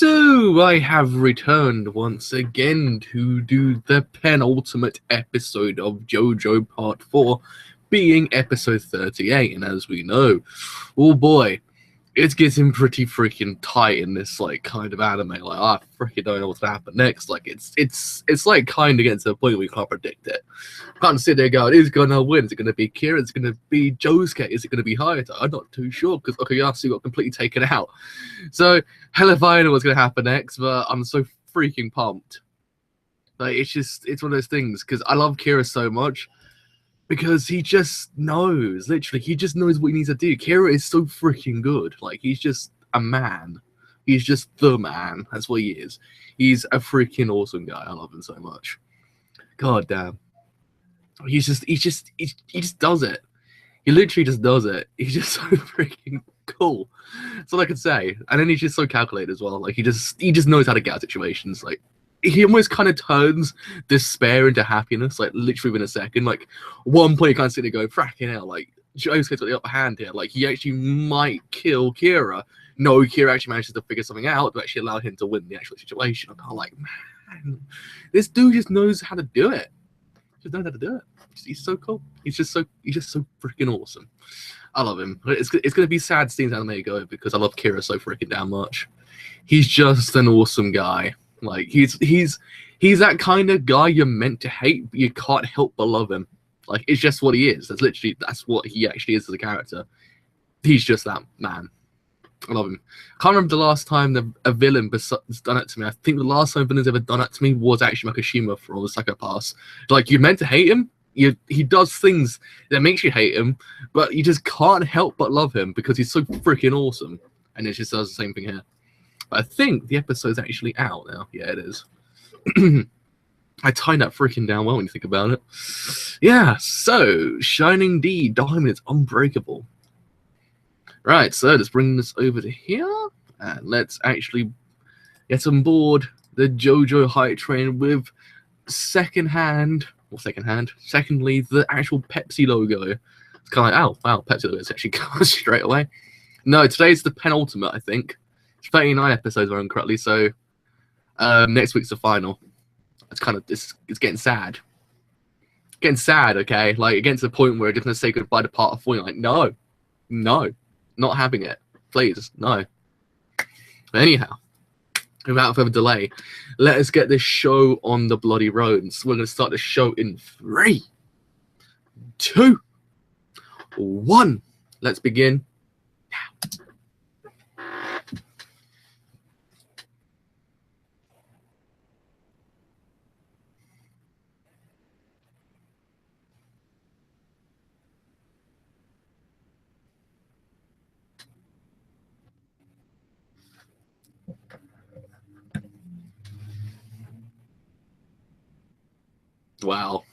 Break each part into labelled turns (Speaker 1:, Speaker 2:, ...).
Speaker 1: So I have returned once again to do the penultimate episode of JoJo Part 4, being episode 38, and as we know, oh boy, it's getting pretty freaking tight in this like kind of anime. Like I freaking don't know what's gonna happen next. Like it's like kind of getting to the point where you can't predict it. Can't sit there going, who's gonna win? Is it gonna be Kira? Is it gonna be Josuke? Is it gonna be Hayato? I'm not too sure because Okuyasu got completely taken out. So hell if I know what's gonna happen next, but I'm so freaking pumped. Like it's one of those things because I love Kira so much. Because he just knows, literally, he just knows what he needs to do. Kira is so freaking good. Like, he's just a man. He's just the man. That's what he is. He's a freaking awesome guy. I love him so much. God damn. He just does it. He literally just does it. He's just so freaking cool. That's all I can say. And then he's just so calculated as well. Like, he just knows how to get out of situations. Like, he almost kind of turns despair into happiness, like literally within a second. Like one point, you kind of sit there going, "Fracking hell!" Like Josuke's got the upper hand here. Like he actually might kill Kira. No, Kira actually manages to figure something out to actually allow him to win the actual situation. I'm kind of like, man, this dude just knows how to do it. Just knows how to do it. He's so cool. He's just so freaking awesome. I love him. It's gonna be sad seeing anime go because I love Kira so freaking damn much. He's just an awesome guy. Like he's that kind of guy you're meant to hate, but you can't help but love him. Like it's just what he is. That's what he actually is as a character. He's just that man. I love him. Can't remember the last time a villain has done it to me. I think the last time villains ever done it to me was actually Makishima for all the Psycho-Pass. Like you're meant to hate him. He does things that makes you hate him, but you just can't help but love him because he's so freaking awesome. And it just does the same thing here. I think the episode's actually out now. Yeah, it is. I timed that freaking down well when you think about it. Yeah, so Shining D Diamond Unbreakable. Right, so let's bring this over to here. And let's actually get on board the JoJo hype train with secondly, the actual Pepsi logo. It's kind of like, oh, wow, Pepsi logo is actually coming straight away. No, today's the penultimate, I think. 39 episodes, if I remember correctly, so next week's the final. It's kind of it's getting sad. Getting sad, okay? Like getting to the point where you're just gonna say goodbye to part of 4. You're like, no, not having it. Please, no. But anyhow, without further delay, let us get this show on the bloody road. So we're gonna start the show in 3, 2, 1. Let's begin now. Wow.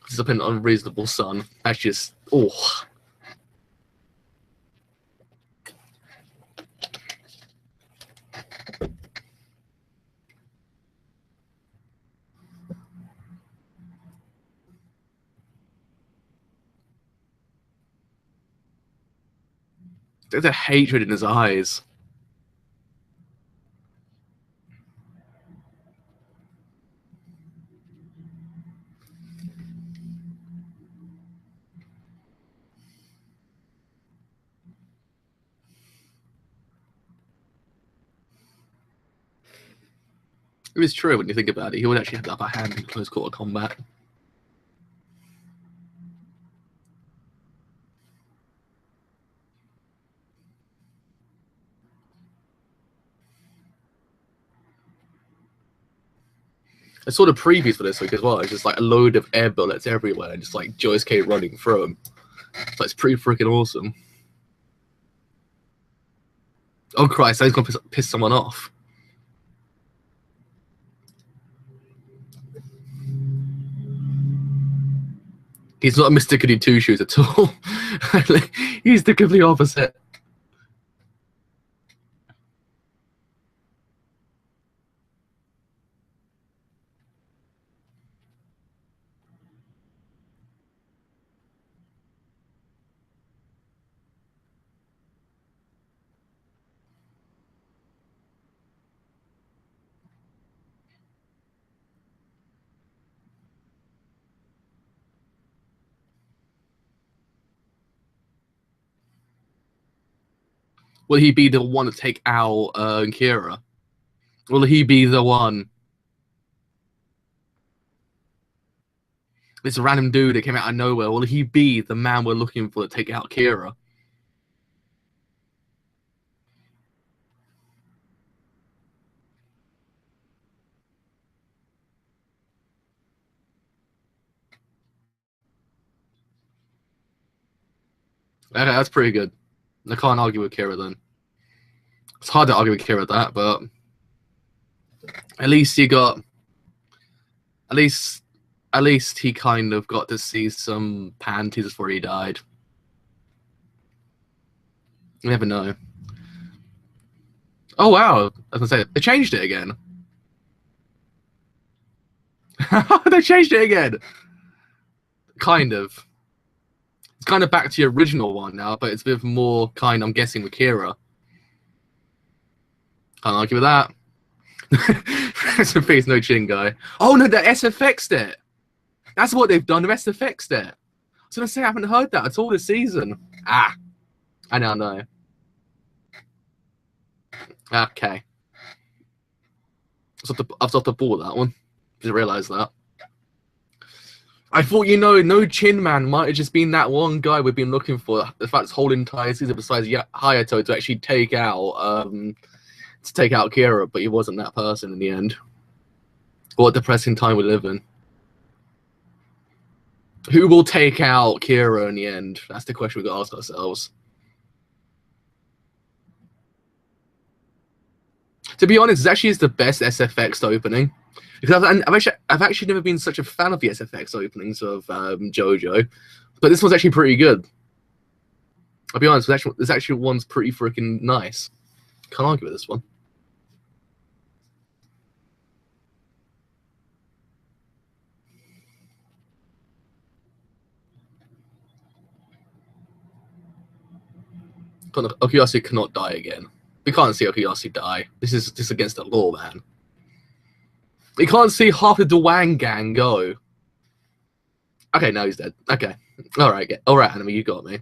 Speaker 1: This has been an unreasonable sun. That's just, oh. There's a hatred in his eyes. It is true when you think about it. He would actually have the upper hand in close quarter combat. I saw the previews for this week as well. It's just like a load of air bullets everywhere and just like Josuke running through them. So it's pretty freaking awesome. Oh Christ, he's gonna piss someone off. He's not a Mr. Goody Two Shoes at all. He's the complete opposite. Will he be the one to take out Kira? Will he be the one? This random dude that came out of nowhere, will he be the man we're looking for to take out Kira? Okay, that's pretty good. I can't argue with Kira then. It's hard to argue with Kira with that, but at least he got... At least he kind of got to see some panties before he died. You never know. Oh wow, I was gonna say, they changed it again. They changed it again! Kind of. It's kind of back to the original one now, but it's a bit more I'm guessing, with Kira. Can't argue with that. Rest in peace, no chin guy. Oh no, the SFX'd it! That's what they've done, the SFX'd it. I was gonna say, I haven't heard that at all this season. Ah, I now know. Okay. I've off the ball with that one. Didn't realise that. I thought, no Chin Man might have just been that one guy we've been looking for. The fact this whole entire season, besides Hayato, to actually take out Kira, but he wasn't that person in the end. What a depressing time we live in. Who will take out Kira in the end? That's the question we got to ask ourselves. To be honest, it actually is the best SFX opening. Because I've actually never been such a fan of the SFX openings of JoJo, but this one's actually pretty good. I'll be honest, this actually one's pretty freaking nice. Can't argue with this one. Okuyasu cannot die again. We can't see Okuyasu die. This is against the law, man. We can't see half the Dwang gang go. Okay, now he's dead. Okay. Alright, Anime, you got me.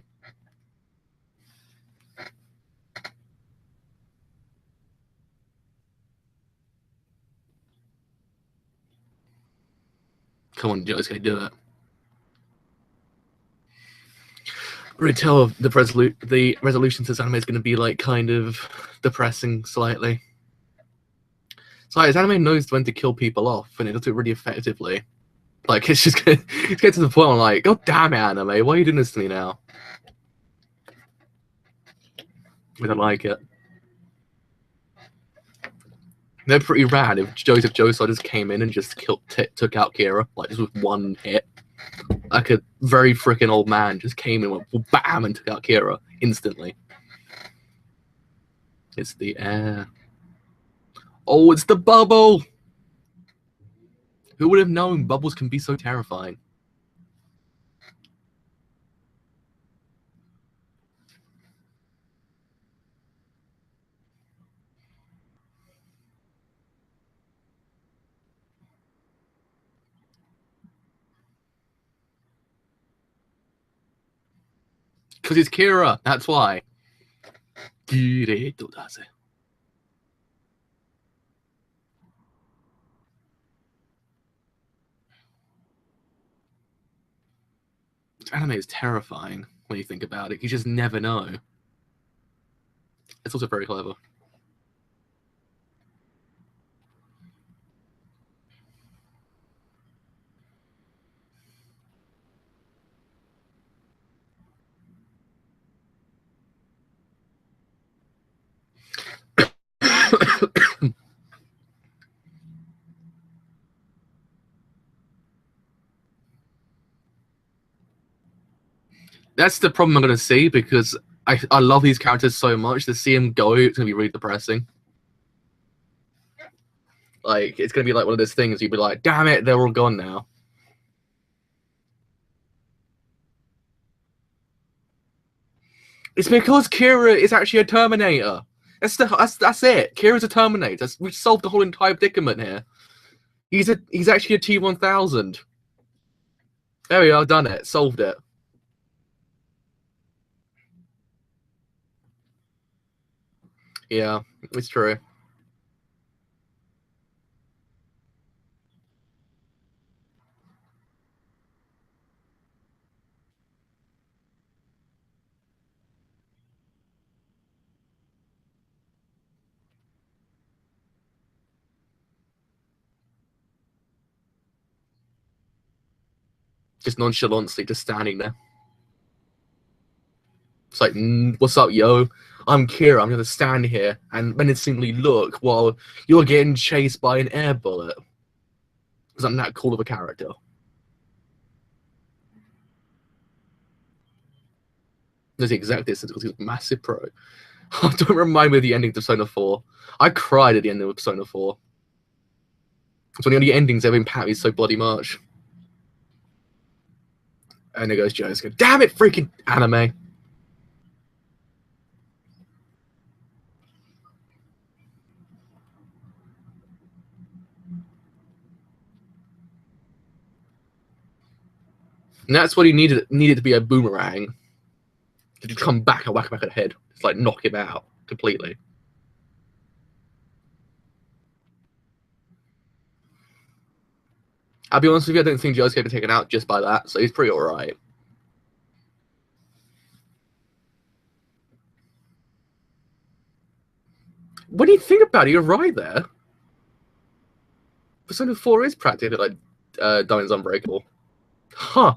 Speaker 1: Come on, Joe's gonna do it. Really tell the resolution to this anime is going to be like kind of depressing slightly. So this anime knows when to kill people off, and it does it really effectively. Like it's getting to the point where I'm like, God damn it, anime, why are you doing this to me now? I don't like it. They're pretty rad. If Joseph Joestar just came in and just took out Kira, like just with one hit. Like a very freaking old man just came in and went bam and took out Kira instantly. It's the air. Oh, it's the bubble! Who would have known bubbles can be so terrifying? Because it's Kira, that's why. This anime is terrifying when you think about it. You just never know. It's also very clever. That's the problem I'm going to see, because I love these characters so much. To see them go, it's going to be really depressing. Like, it's going to be like one of those things you'd be like, damn it, they're all gone now. It's because Kira is actually a Terminator. That's it. Kira's a Terminator. We've solved the whole entire predicament here. He's actually a T-1000. There we are, done it. Solved it. Yeah, it's true. Just nonchalantly just standing there. It's like, what's up, yo? I'm Kira. I'm gonna stand here and menacingly look while you're getting chased by an air bullet. Because I'm that cool of a character. That's the exact distance because he's a massive pro. Don't remind me of the ending to Persona 4. I cried at the ending of Persona 4. It's one of the only endings ever impacted me so bloody much. And there goes Joe's going, damn it, freaking anime. And that's what he needed to be a boomerang. To just come back and whack him back at the head. Just like knock him out completely. I'll be honest with you, I don't think Joe's going to be taken out just by that, so he's pretty alright. When you think about it, you're right there. Persona 4 is practically like Diamond's Unbreakable. Huh.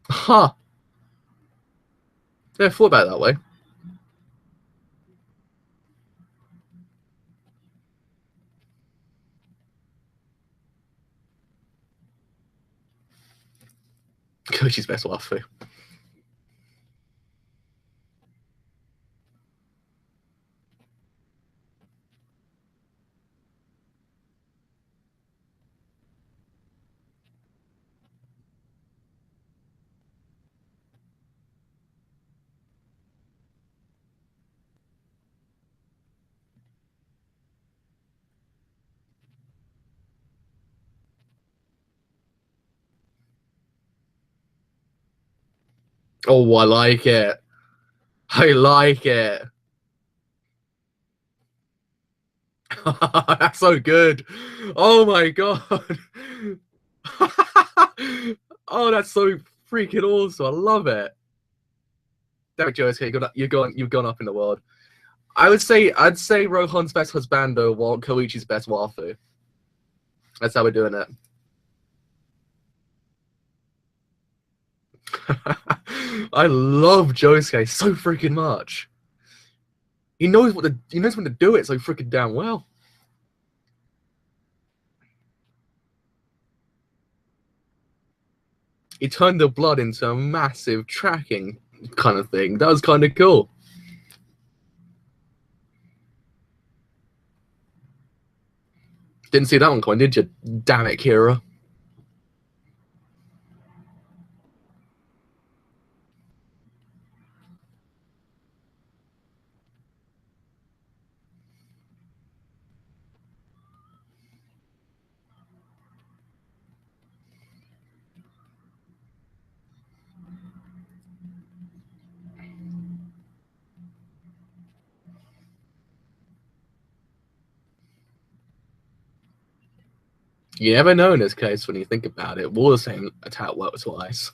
Speaker 1: Huh. Yeah, I thought about it that way. Koichi's best waifu. Oh, I like it. I like it. That's so good. Oh my god. Oh, that's so freaking awesome. I love it. Damn it, Josuke, you've gone up in the world. I'd say Rohan's best husbando while Koichi's best waifu. That's how we're doing it. I love Josuke so freaking much. He knows when to do it so freaking damn well. He turned the blood into a massive tracking kind of thing. That was kind of cool. Didn't see that one coming, did you? Damn it, Kira. You never know in this case when you think about it. Will the same attack work twice?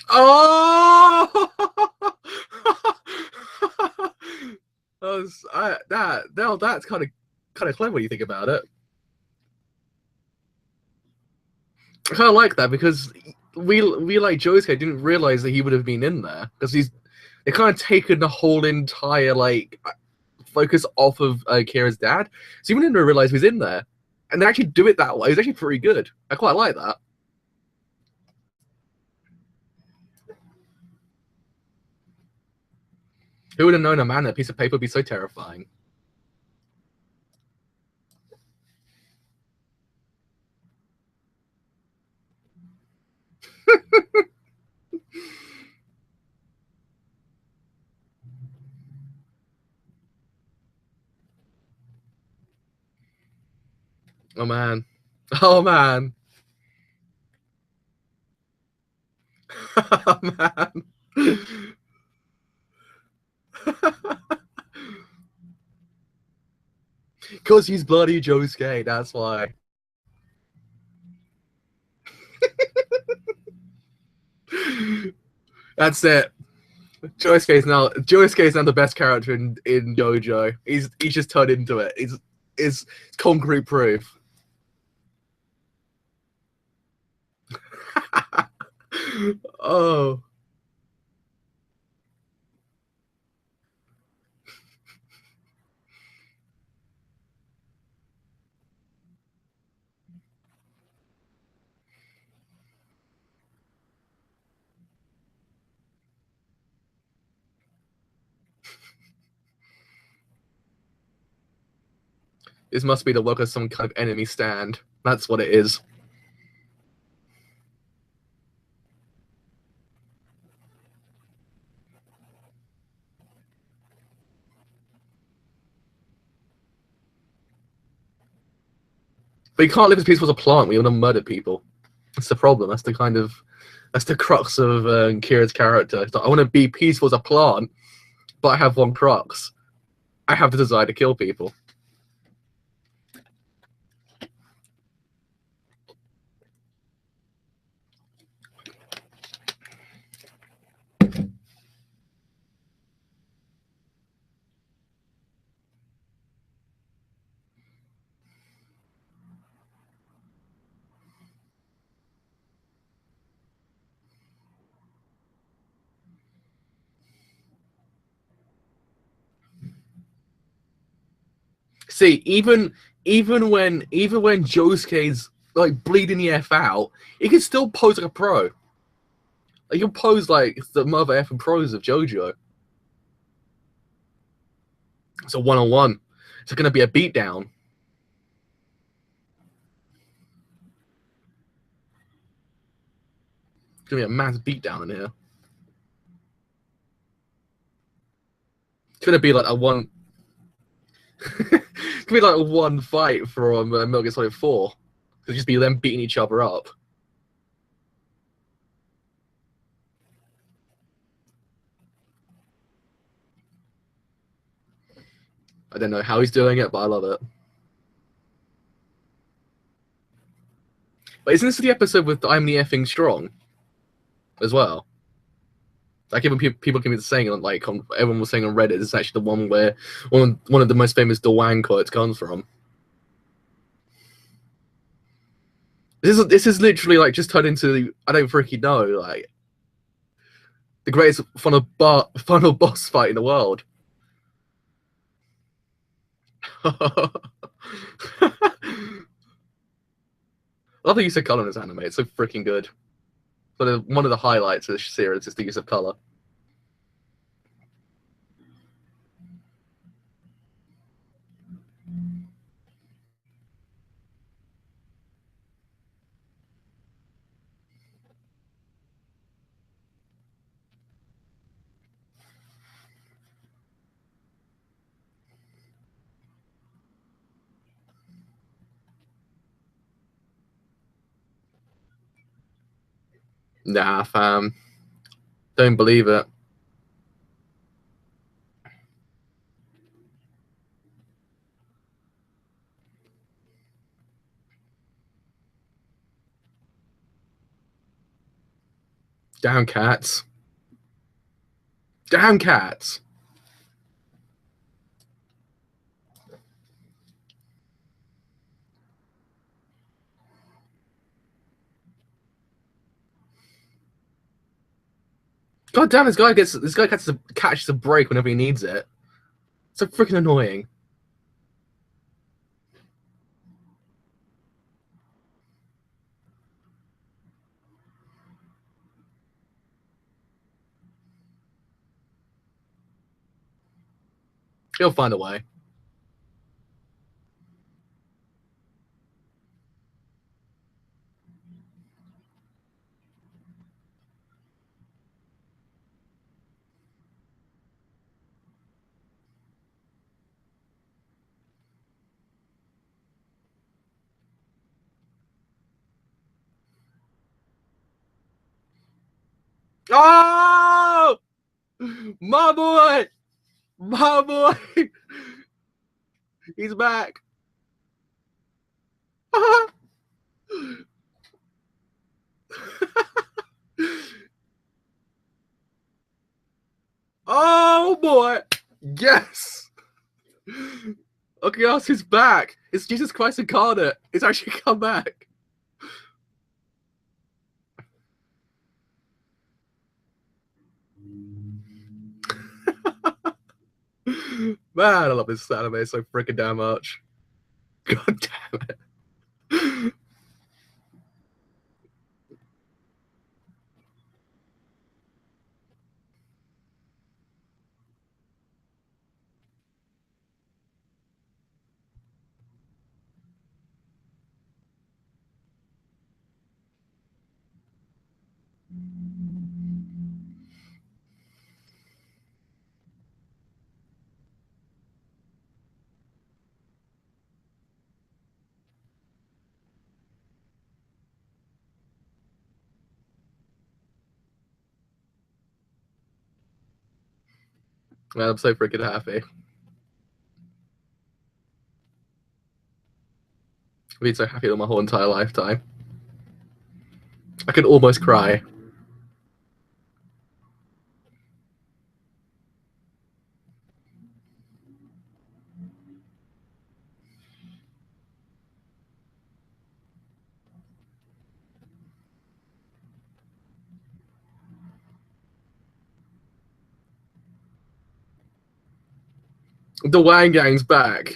Speaker 1: Oh! That's kind of clever when you think about it. I kind of like that because we like Josuke didn't realize that he would have been in there because they kind of taken the whole entire like focus off of Kira's dad, so he didn't realize he was in there, and they actually do it that way. It's actually pretty good. I quite like that. Who would have known a man that piece of paper would be so terrifying? Oh man. Oh man. Oh man. Because he's bloody Josuke, that's why. That's it. Josuke is now the best character in JoJo. He's just turned into it. It's concrete proof. Oh. This must be the work of some kind of enemy stand. That's what it is. But you can't live as peaceful as a plant when you want to murder people. That's the problem. That's the crux of Kira's character. It's like, I want to be peaceful as a plant, but I have one crux. I have the desire to kill people. See, even when Josuke's like bleeding the f out, he can still pose like a pro. Like, he can pose like the mother effing pros of JoJo. It's a one-on-one. It's going to be a beatdown. It's going to be a mass beatdown in here. It's going to be like a one. It's going to be like a one fight from Metal Gear Solid 4. It'll just be them beating each other up. I don't know how he's doing it, but I love it. But isn't this the episode with I'm the effing strong as well? Like, even people can be saying, like, everyone was saying on Reddit, it's actually the one where one of the most famous Dwang quotes comes from. This is literally like just turned into I don't freaking know, like the greatest final boss fight in the world. I love the use of color in this anime. It's so freaking good. But one of the highlights of this series is the use of color. Nah, fam. Don't believe it. Damn cats. Damn cats. God damn, this guy catches a break whenever he needs it. So freaking annoying. He'll find a way. Oh! My boy! My boy! He's back. Oh boy! Yes! Okay, else he's back. It's Jesus Christ incarnate. It's actually come back. Man, I love this anime so freaking damn much. God damn it. Man, I'm so freaking happy. I've been so happy with my whole entire lifetime. I could almost cry. The Wang Gang's back.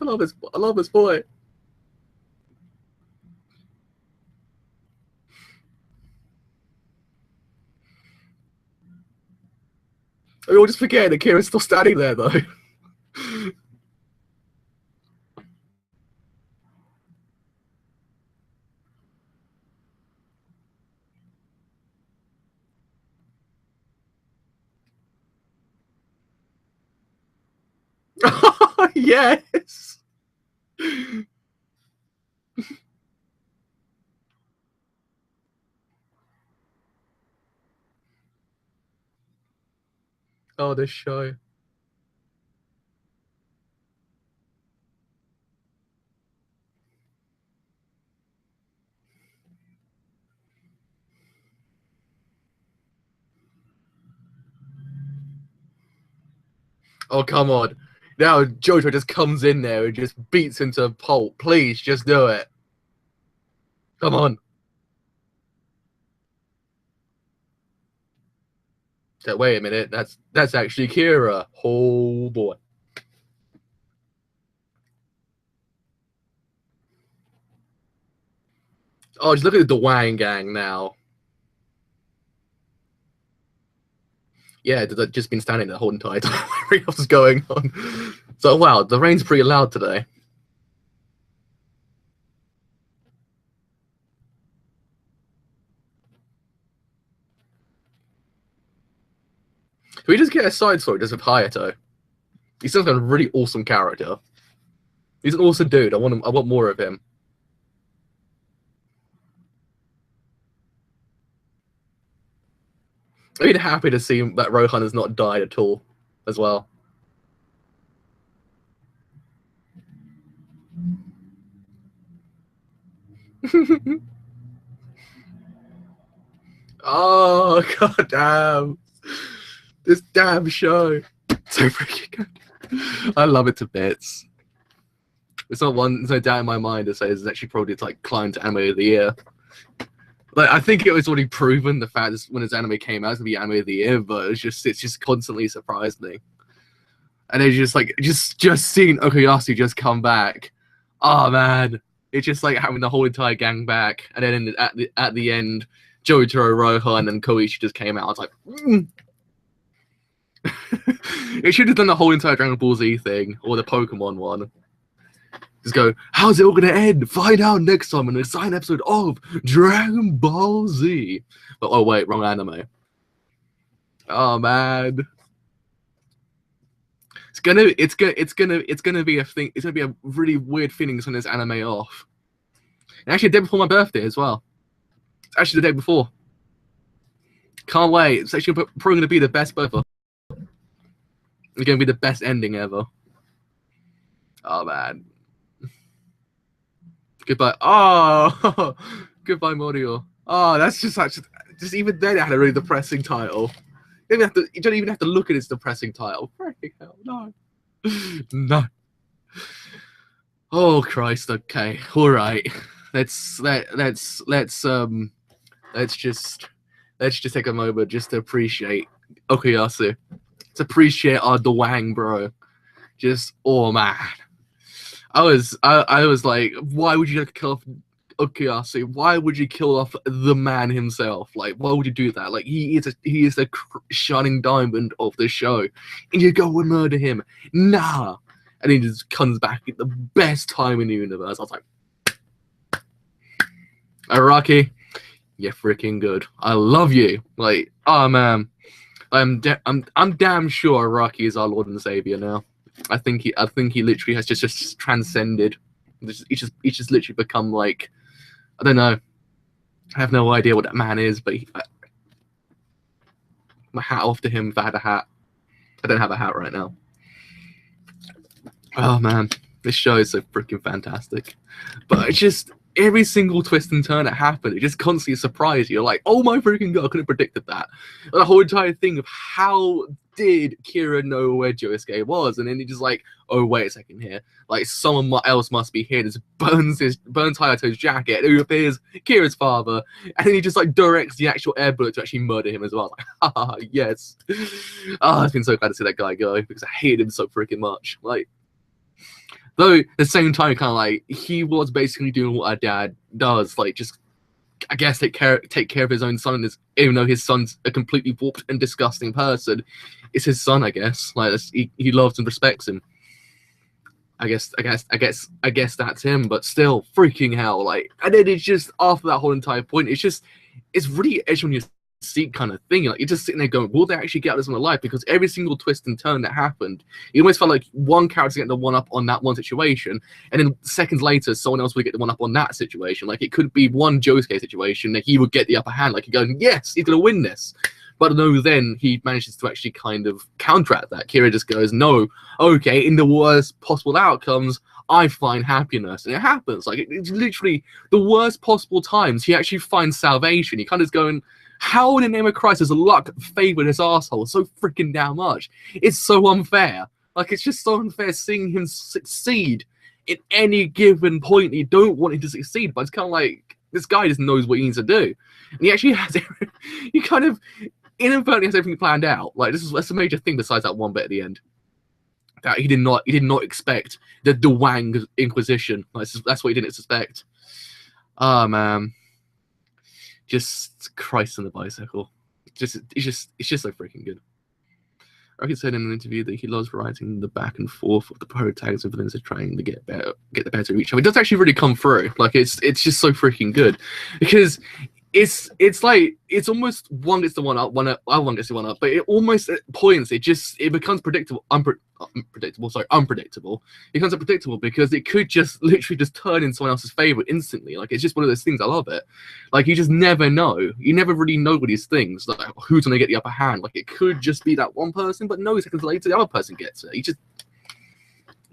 Speaker 1: I love this boy. We all just forget that Kira's still standing there though. Yes. Oh, this show. Oh, come on. Now JoJo just comes in there and just beats into pulp. Please, just do it. Come on. So, wait a minute. That's actually Kira. Oh boy. Oh, just look at the Wang Gang now. Yeah, they've just been standing there the whole entire time. Everything else is going on. So, wow, the rain's pretty loud today. Can we just get a side story just with Hayato? He sounds like a really awesome character. He's an awesome dude. I want more of him. I'm really happy to see that Rohan has not died at all, as well. Oh god damn. This damn show. So freaking good. I love it to bits. It's not one, there's no doubt in my mind to say it's actually probably like climbed to anime of the year. Like I think it was already proven the fact that when his anime came out it's gonna be anime of the year, but it's just constantly surprised me. And it's just like just seeing Okuyasu just come back. Oh man. It's just like having the whole entire gang back, and then at the end, Jotaro, Rohan, and Koichi just came out. I was like, It should have done the whole entire Dragon Ball Z thing, or the Pokemon one. Just go, how's it all gonna end? Find out next time in a sign episode of Dragon Ball Z. But oh wait, wrong anime. Oh man. It's gonna be a thing. It's gonna be a really weird feeling to turn this anime off. And actually, the day before my birthday as well. It's actually the day before. Can't wait. It's actually probably gonna be the best ever. It's gonna be the best ending ever. Oh man. Goodbye. Oh, goodbye, Morio. Oh, that's just such. Just even then, it had a really depressing title. You don't even have to look at its depressing title. Freaking hell, no. No. Oh Christ. Okay. All right. Let's just take a moment just to appreciate Okuyasu. To appreciate our Dwang, bro. Just oh man. I was like, why would you kill off Okuyasu? Why would you kill off the man himself? Like, why would you do that? Like, he is the shining diamond of the show, and you go and murder him? Nah. And he just comes back at the best time in the universe. I was like, Araki, you're freaking good. I love you. Like, oh man, I'm damn sure Araki is our Lord and Savior now. I think he literally has just transcended. He's just literally become like, I don't know. I have no idea what that man is, but my hat off to him if I had a hat. I don't have a hat right now. Oh man, this show is so freaking fantastic. But it's just every single twist and turn that happened, it just constantly surprised you. You're like, oh my freaking god, I couldn't have predicted that. And the whole entire thing of how did Kira know where Josuke was? And then he just like, oh wait a second here, like someone else must be here. Just burns Hayato's jacket, who appears Kira's father, and then he just like directs the actual air bullet to actually murder him as well. Like, haha, yes. Oh, I've been so glad to see that guy go because I hated him so freaking much. Like, though at the same time, kind of like he was basically doing what our dad does, like just I guess take care of his own son. Even though his son's a completely warped and disgusting person, it's his son. I guess like he loves and respects him. I guess that's him. But still, freaking hell, like, and then it's just after that whole entire point, it's really edge on your seat kind of thing. Like, you're just sitting there going, will they actually get this in their life? Because every single twist and turn that happened, you almost felt like one character getting the one up on that one situation, and then seconds later someone else would get the one up on that situation. Like, it could be one Josuke situation that he would get the upper hand, like you're going, yes, he's gonna win this. But no, then he manages to actually kind of counteract that. Kira just goes, no, okay, in the worst possible outcomes, I find happiness. And it happens. Like, it's literally the worst possible times he actually finds salvation. He kind of is going, how in the name of Christ does luck favor this asshole so freaking damn much? It's so unfair. Like, it's just so unfair seeing him succeed in any given point. You don't want him to succeed, but it's kind of like, this guy just knows what he needs to do. And he actually has, he kind of inadvertently has everything planned out. Like, that's a major thing besides that one bit at the end. That he did not expect the Dwang Inquisition. That's what he didn't suspect. Oh man. Just Christ on the bicycle. It's just so freaking good. Rocky said in an interview that he loves writing the back and forth of the protagonists and villains are trying to get the better of each other. It does actually really come through. Like, it's just so freaking good because it's like it's almost one gets the one up, one gets the one up, but it almost at points it becomes unpredictable. It becomes unpredictable because it could just literally just turn in someone else's favor instantly. Like, it's just one of those things. I love it. Like, you just never know. You never really know with these things. Like, who's gonna get the upper hand? Like, it could just be that one person, but no, seconds later the other person gets it.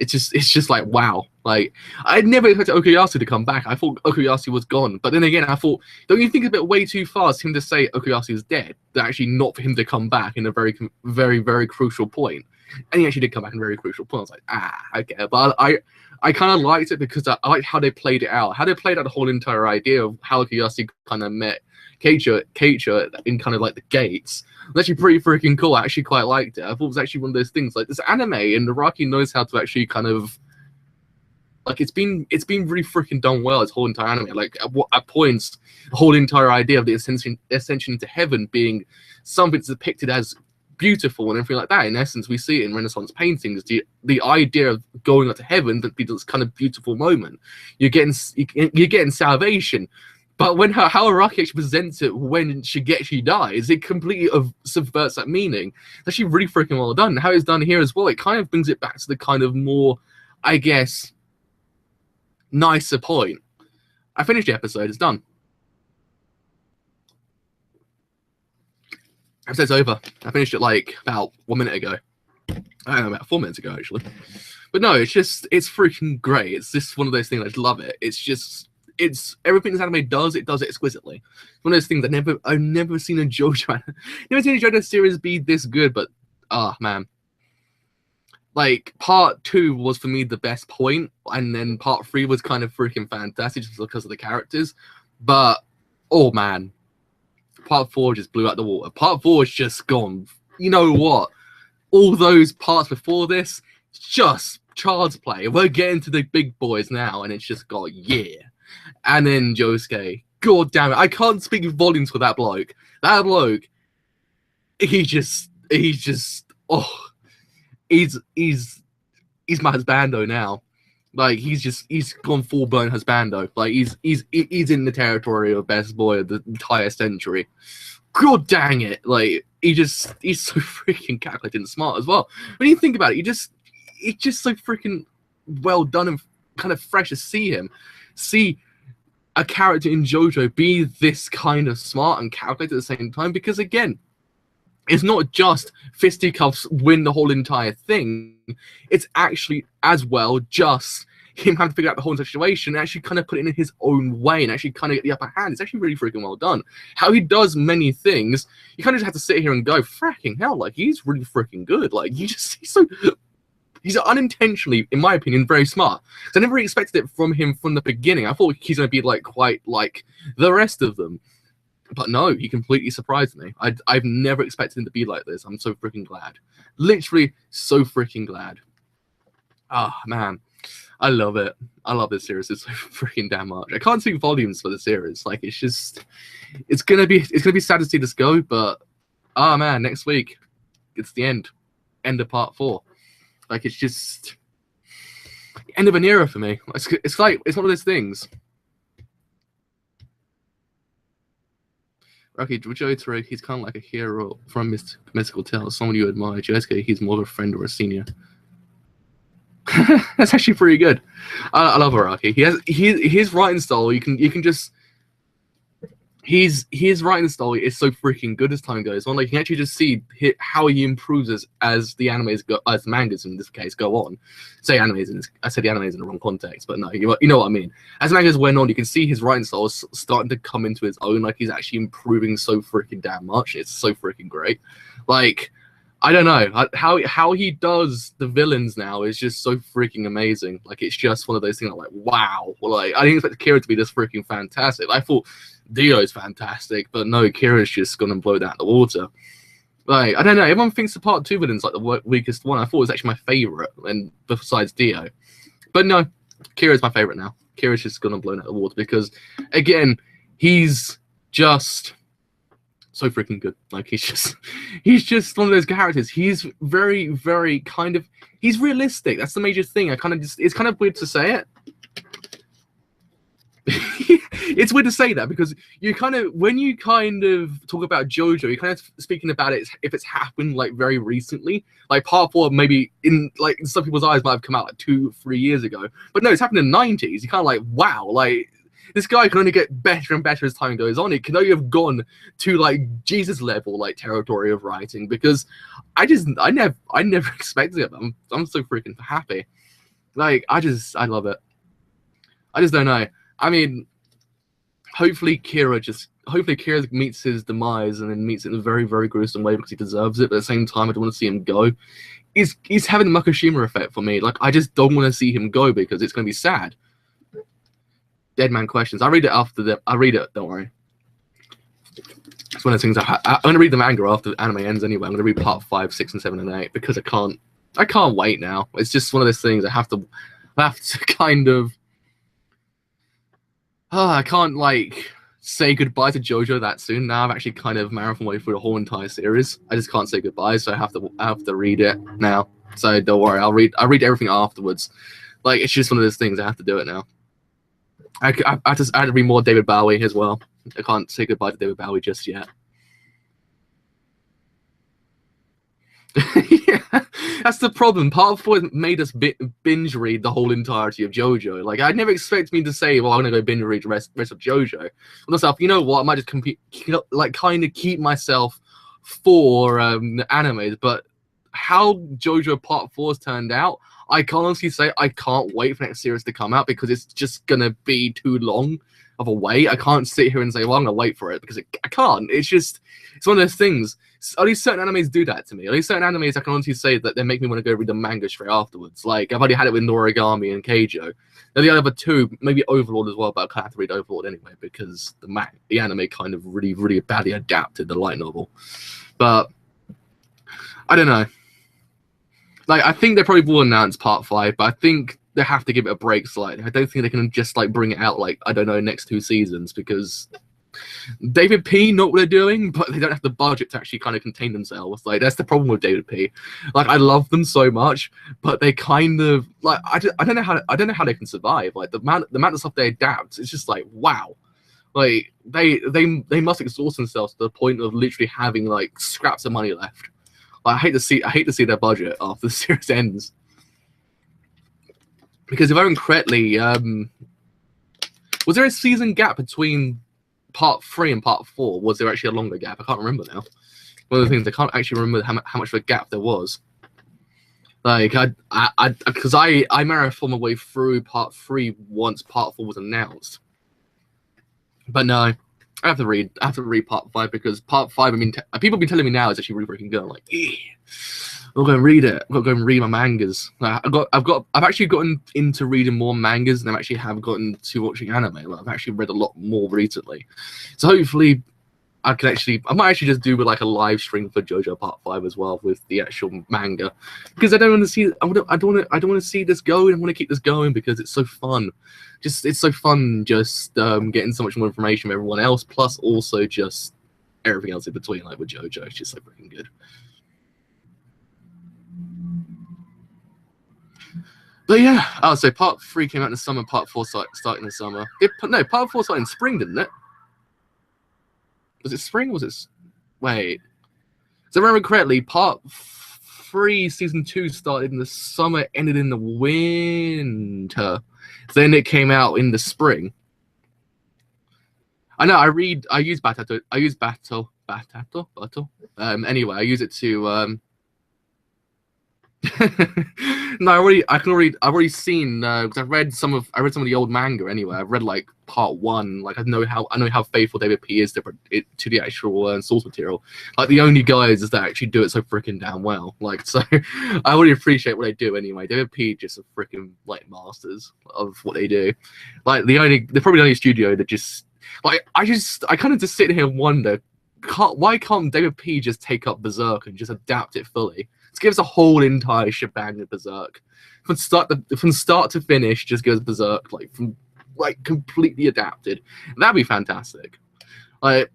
Speaker 1: It's just like, wow. Like, I'd never expected Okuyasu to come back. I thought Okuyasu was gone. But then again, I thought, don't you think it's a bit way too fast for him to say Okuyasu is dead? That actually not for him to come back in a very, very, very crucial point. And he actually did come back in a very crucial point. I was like, okay. But I kind of liked it because I liked how they played it out. How they played out the whole entire idea of how Okuyasu kind of met Keiichi in kind of like the gates. It was actually pretty freaking cool. I actually quite liked it. I thought it was actually one of those things like this anime, and Araki knows how to actually kind of like it's been really freaking done well. This whole entire anime, like at points, the whole entire idea of the ascension into heaven being something that's depicted as beautiful and everything like that. In essence, we see it in Renaissance paintings. The idea of going up to heaven that be this kind of beautiful moment. You're getting salvation. But when how Araki actually presents it when Shigechi dies, it completely subverts that meaning. It's actually really freaking well done. How it's done here as well, it kind of brings it back to the kind of more, I guess, nicer point. I finished the episode. It's done. Episode's over. I finished it like about 1 minute ago. I don't know, about 4 minutes ago, actually. But no, it's freaking great. It's just one of those things. I just love it. It's everything this anime does. It does it exquisitely. It's one of those things I've never seen a JoJo series be this good. But man, like part 2 was for me the best point, and then part 3 was kind of freaking fantastic just because of the characters. But oh man, part 4 just blew out the water. Part 4 is just gone. You know what? All those parts before this, just child's play. We're getting to the big boys now, and it's just got yeah. And then Josuke, god damn it, I can't speak volumes for that bloke. That bloke, he's my husbando now. Like he's gone full blown husbando. Like he's in the territory of best boy of the entire century. God dang it! Like he's so freaking calculated and smart as well. When you think about it, it's just so freaking well done and kind of fresh to see a character in JoJo be this kind of smart and calculated at the same time, because again, it's not just fisticuffs win the whole entire thing. It's actually as well just him having to figure out the whole situation and actually kind of put it in his own way and actually kind of get the upper hand. It's actually really freaking well done. How he does many things, you kind of just have to sit here and go, fracking hell, like he's really freaking good. Like he's unintentionally, in my opinion, very smart. So I never really expected it from him from the beginning. I thought he's going to be like quite like the rest of them. But no, he completely surprised me. I've never expected him to be like this. I'm so freaking glad. Literally so freaking glad. Man. I love it. I love this series. It's so freaking damn much. I can't speak volumes for the series. Like it's gonna be sad to see this go, but man, next week it's the end of part 4. Like it's just end of an era for me. It's one of those things. Okay, JoJo, he's kind of like a hero from mystical tales. Someone you admire. Josuke, he's more of a friend or a senior. That's actually pretty good. I love Araki. His writing style. You can just his writing style is so freaking good as time goes on. Like you can actually just see how he improves as the animes go, as the mangas in this case go on. I said the animes in the wrong context, but no, you know what I mean. As mangas went on, you can see his writing style is starting to come into his own. Like he's actually improving so freaking damn much. It's so freaking great. Like I don't know how he does the villains now is just so freaking amazing. Like it's just one of those things. I'm like, wow. Well, like I didn't expect Kira to be this freaking fantastic. I thought Dio's fantastic, but no, Kira's just gonna blow that out the water. Like I don't know. Everyone thinks the part 2 villain's like the weakest one. I thought it was actually my favorite, and besides Dio, but no, Kira's my favorite now. Kira's just gonna blow it out the water because, again, he's just so freaking good. Like he's just one of those characters. He's very, very kind of he's realistic. That's the major thing. It's kind of weird to say it. It's weird to say that because when you kind of talk about JoJo, you're kind of speaking about it if it's happened like very recently. Like part 4 maybe in like some people's eyes might have come out like 2-3 years ago. But no, it's happened in the 90s. You're kind of like, wow, like this guy can only get better and better as time goes on. It can only have gone to like Jesus level like territory of writing because I never expected it. I'm so freaking happy. Like, I love it. I just don't know. I mean, hopefully Kira meets his demise and then meets it in a very, very gruesome way because he deserves it. But at the same time, I don't want to see him go. He's having the Makashima effect for me. Like, I just don't want to see him go because it's going to be sad. Dead Man Questions. I read it after I read it. Don't worry. It's one of the things I'm going to read the manga after the anime ends anyway. I'm going to read part 5, 6, and 7, and 8 because I can't wait now. It's just one of those things I have to kind of. I can't like say goodbye to JoJo that soon. Now I've actually kind of marathon way through the whole entire series. I just can't say goodbye, so I have to read it now. So don't worry, I'll read everything afterwards. Like, it's just one of those things. I have to do it now. I had to read more David Bowie as well. I can't say goodbye to David Bowie just yet. Yeah, that's the problem. Part 4 made us binge read the whole entirety of JoJo. Like, I never expect me to say, well, I'm gonna go binge read the rest of JoJo. Myself, you know what? I might just kind of keep myself for the animes. But how JoJo Part 4's turned out, I can honestly say I can't wait for the next series to come out because it's just gonna be too long of a wait. I can't sit here and say, well, I'm gonna wait for it because I can't. It's one of those things. At least certain animes do that to me. At least certain animes I can honestly say that they make me want to go read the manga straight afterwards. Like, I've already had it with Noragami and Keijo. Now, the other two, maybe Overlord as well, but I can't have to read Overlord anyway because the anime kind of really, really badly adapted the light novel. But I don't know. Like, I think they probably will announce part 5, but I think they have to give it a break slightly. I don't think they can just like bring it out like, I don't know, next 2 seasons because David P know what they're doing, but they don't have the budget to actually kind of contain themselves. Like, that's the problem with David P. Like, I love them so much, but they kind of like I don't know how they can survive. Like, the amount of stuff they adapt, it's just like, wow. Like, they must exhaust themselves to the point of literally having like scraps of money left. Like, I hate to see their budget after the series ends. Because if I remember correctly, was there a season gap between part 3 and part 4? Was there actually a longer gap? I can't remember now. One of the things I can't actually remember how much of a gap there was. Like, because I marathoned my way through part 3 once part 4 was announced. But no, I have to read part 5 because part 5. I mean, people have been telling me now it's actually really freaking good. I'm like, yeah. I'll go and read it. I'll go and read my mangas. I've actually gotten into reading more mangas than I actually have gotten to watching anime. Like, I've actually read a lot more recently. So hopefully I might actually just do like a live stream for JoJo Part 5 as well with the actual manga. Because I don't want to see this going. I want to keep this going because it's so fun. It's so fun just getting so much more information from everyone else, plus also just everything else in between, like with JoJo. It's just so freaking good. But yeah, so part 3 came out in the summer, part 4 started in the summer. No, part 4 started in spring, didn't it? Was it spring or was it... Wait. So if I remember correctly, part 3, season 2 started in the summer, ended in the winter. Then it came out in the spring. I know, I use Battle. Anyway, I use it to... No, I've already seen because I read some of the old manga anyway. I've read like part 1. Like, I know how faithful David P is to the actual source material. Like, the only guys that actually do it so freaking damn well. Like, so I really appreciate what they do anyway. David P just a freaking like masters of what they do. Like, they're probably the only studio that just like I kind of just sit here and wonder, why can't David P just take up Berserk and just adapt it fully? Let's give us a whole entire shebang of Berserk. From start to finish, just goes Berserk, like completely adapted. That'd be fantastic. Like,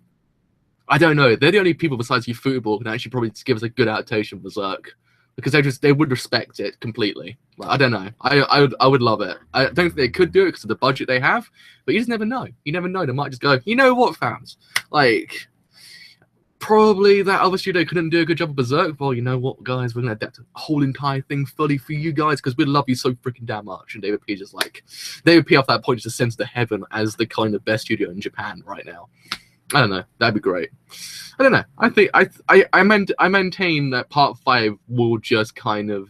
Speaker 1: I don't know. They're the only people besides ufotable who can actually probably give us a good adaptation of Berserk. Because they would respect it completely. Like, I don't know. I would love it. I don't think they could do it because of the budget they have, but you just never know. You never know. They might just go, you know what, fans? Like, probably that other studio couldn't do a good job of Berserk. Well, you know what, guys? We're going to adapt a whole entire thing fully for you guys because we love you so freaking damn much. And David P just like, David P off that point just sends to heaven as the kind of best studio in Japan right now. I don't know. That'd be great. I don't know. I think I maintain that part 5 will just kind of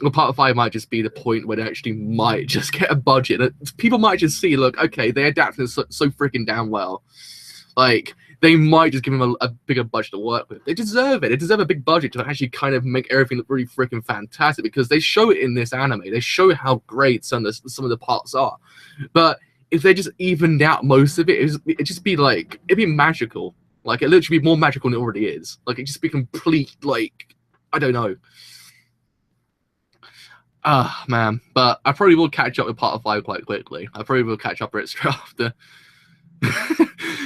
Speaker 1: Well, part 5 might just be the point where they actually might just get a budget. People might just see, look, okay, they adapted so freaking damn well. Like, they might just give them a bigger budget to work with. They deserve it. They deserve a big budget to actually kind of make everything look really freaking fantastic, because they show it in this anime. They show how great some of the parts are. But if they just evened out most of it, it'd just be like, it'd be magical. Like, it'd literally be more magical than it already is. Like, it'd just be complete, like, I don't know. Ah, man. But I probably will catch up with part 5 quite quickly. I probably will catch up with it straight after.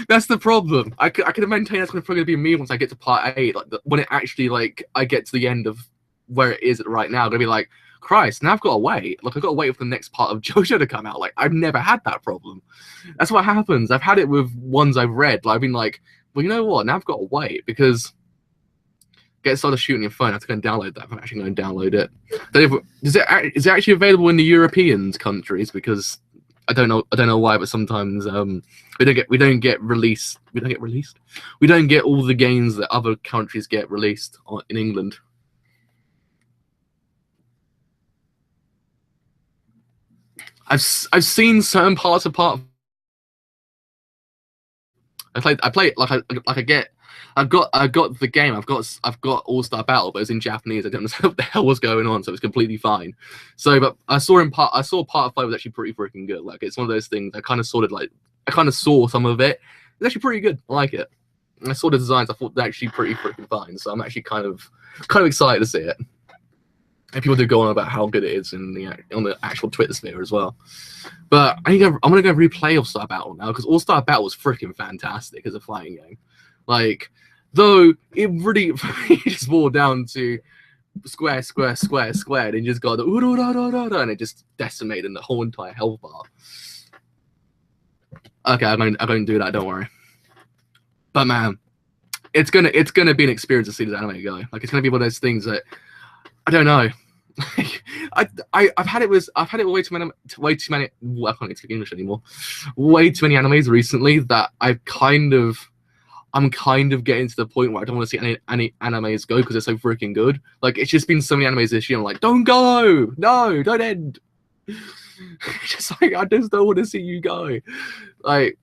Speaker 1: That's the problem. I can maintain that's probably gonna be me once I get to part 8. Like, when it actually, like, I get to the end of where it is right now, I'm gonna be like, Christ, now I've got to wait. Like, I've got to wait for the next part of JoJo to come out. Like, I've never had that problem. That's what happens. I've had it with ones I've read. Like, I've been like, well, you know what? Now I've got to wait, because get started shooting your phone. I have to go and download that. I'm actually going to download it. Is it actually available in the European countries? Because I don't know why, but sometimes we don't get released. We don't get all the games that other countries get released in England. I've seen certain parts of part. I play it I've got the game. I've got All Star Battle, but it's in Japanese. I don't know what the hell was going on, so it's completely fine. So, but I saw part 5 was actually pretty freaking good. Like, it's one of those things. I kind of saw some of it. It's actually pretty good. I like it. I saw the designs. I thought they're actually pretty freaking fine. So I'm actually kind of excited to see it. And people do go on about how good it is on the actual Twitter sphere as well. But I'm gonna go replay All Star Battle now, because All Star Battle was freaking fantastic as a fighting game. Like, though it really just boiled down to square, and just got the and it just decimated the whole entire health bar. Okay, I'm going to do that. Don't worry. But man, it's gonna be an experience to see this anime go. Like, it's gonna be one of those things that I don't know. I've had it way too many. Well, I can't even speak English anymore. Way too many animes recently that I'm kind of getting to the point where I don't want to see any animes go, because they're so freaking good. Like, it's just been so many animes this year. I'm like, don't go, no, don't end. Just like, I just don't want to see you go. Like,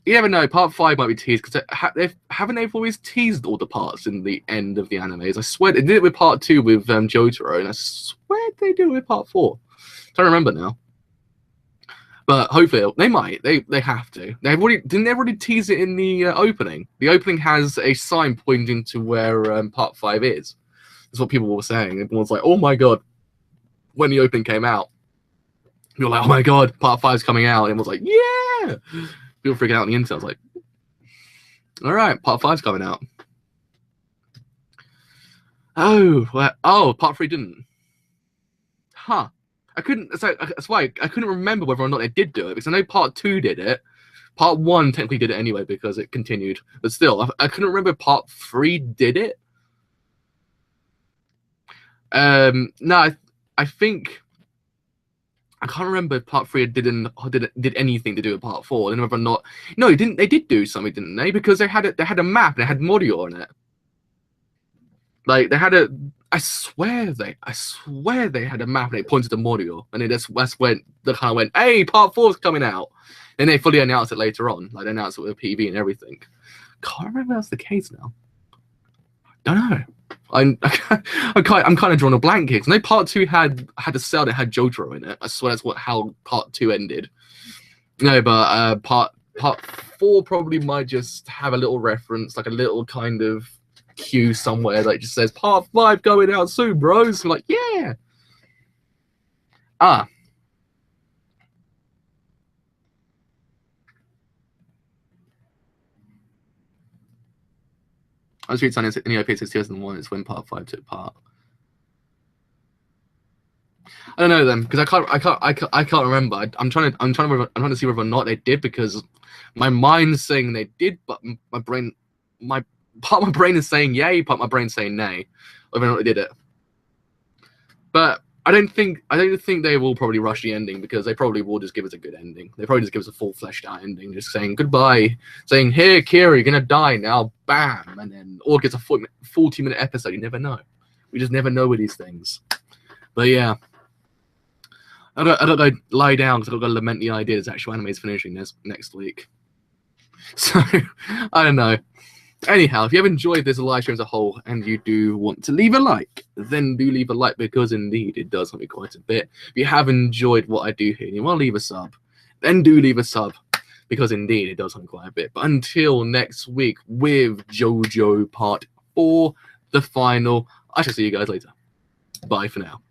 Speaker 1: you never know. Part 5 might be teased, because haven't they always teased all the parts in the end of the animes? I swear they did it with part 2 with Jotaro, and I swear they do it with part 4. I don't remember now. But hopefully they might. They have to. Didn't they already tease it in the opening? The opening has a sign pointing to where part 5 is. That's what people were saying. Everyone was like, "Oh my god!" When the opening came out, people were like, "Oh my god, part 5's coming out!" And everyone was like, "Yeah!" People freaking out on the internet. I was like, "All right, part 5's coming out." Oh, part 3 didn't. Huh. That's why I couldn't remember whether or not they did do it, because I know part 2 did it. Part 1 technically did it anyway, because it continued. But still, I couldn't remember if part 3 did it. No, I think I can't remember if part 3 did anything to do with part 4. I don't know whether or not. No, they didn't. They did do something, didn't they? Because they had a map and it had Morio on it. Like, they had I swear they had a map and it pointed to Morio, and that's when they kind of went, "Hey, part 4's coming out." And they fully announced it later on. Like, they announced it with PV and everything. Can't remember if that's the case now. Don't know. I'm kind of drawing a blank here. 'Cause I know part 2 had a cell that had Jotaro in it. I swear that's how part 2 ended. No, but part 4 probably might just have a little reference, like a little kind of cue somewhere that just says part 5 going out soon, bros. I'm like, yeah. I was reading something in the OP 2001. It's when part 5 took part. I don't know then, because I can't remember. I'm trying to see whether or not they did, because my mind's saying they did, but my brain is saying yay, part of my brain's saying nay, whether or not they did it. But I don't think they will probably rush the ending, because they probably will just give us a good ending. They probably just give us a full fleshed out ending, just saying goodbye, saying, "Here, Kira, you're gonna die now," bam, and then or it gets a 40-minute episode. You never know. We just never know with these things. But yeah, I don't go lie down because I've got to lament the idea that actual anime is finishing next week. So I don't know. Anyhow, if you have enjoyed this live stream as a whole and you do want to leave a like, then do leave a like, because indeed it does help me quite a bit. If you have enjoyed what I do here and you want to leave a sub, then do leave a sub, because indeed it does help me quite a bit. But until next week with JoJo Part 4, the final, I shall see you guys later. Bye for now.